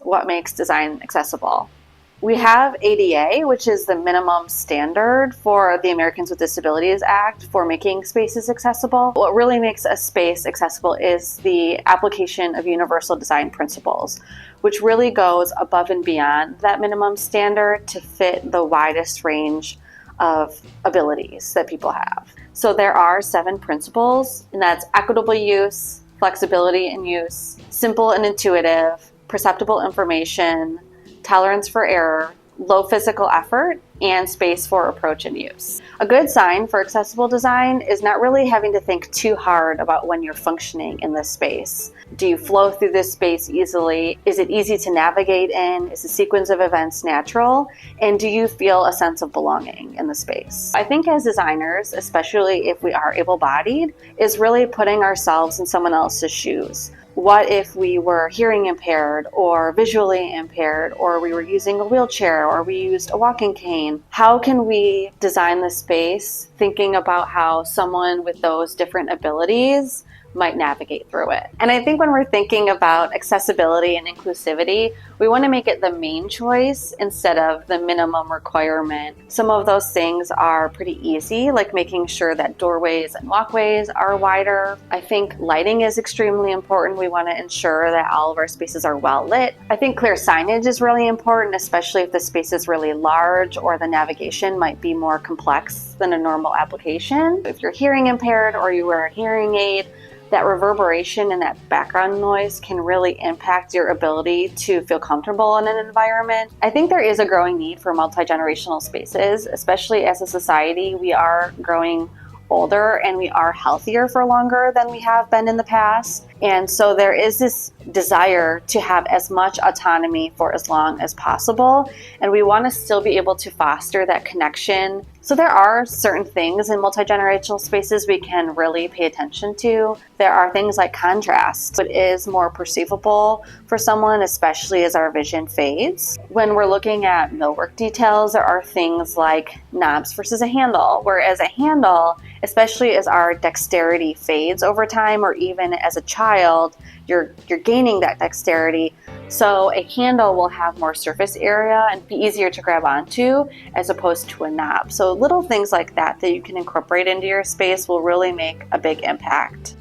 what makes design accessible. We have ADA, which is the minimum standard for the Americans with Disabilities Act for making spaces accessible. What really makes a space accessible is the application of universal design principles, which really goes above and beyond that minimum standard to fit the widest range of abilities that people have. So there are 7 principles, and that's equitable use, flexibility in use, simple and intuitive, perceptible information, tolerance for error, low physical effort, and space for approach and use. A good sign for accessible design is not really having to think too hard about when you're functioning in this space. Do you flow through this space easily? Is it easy to navigate in? Is the sequence of events natural? And do you feel a sense of belonging in the space? I think as designers, especially if we are able-bodied, is really putting ourselves in someone else's shoes. What if we were hearing impaired or visually impaired, or we were using a wheelchair, or we used a walking cane? How can we design the space thinking about how someone with those different abilities might navigate through it? And I think when we're thinking about accessibility and inclusivity, we want to make it the main choice instead of the minimum requirement. Some of those things are pretty easy, like making sure that doorways and walkways are wider. I think lighting is extremely important. We want to ensure that all of our spaces are well lit. I think clear signage is really important, especially if the space is really large or the navigation might be more complex than a normal application. If you're hearing impaired or you wear a hearing aid, that reverberation and that background noise can really impact your ability to feel comfortable in an environment. I think there is a growing need for multi-generational spaces, especially as a society. We are growing older and we are healthier for longer than we have been in the past. And so there is this desire to have as much autonomy for as long as possible. And we want to still be able to foster that connection. So there are certain things in multi-generational spaces we can really pay attention to. There are things like contrast. It is more perceivable for someone, especially as our vision fades. When we're looking at millwork details, there are things like knobs versus a handle, whereas a handle, especially as our dexterity fades over time, or even as a child, you're gaining that dexterity. So a handle will have more surface area and be easier to grab onto as opposed to a knob. So little things like that that you can incorporate into your space will really make a big impact.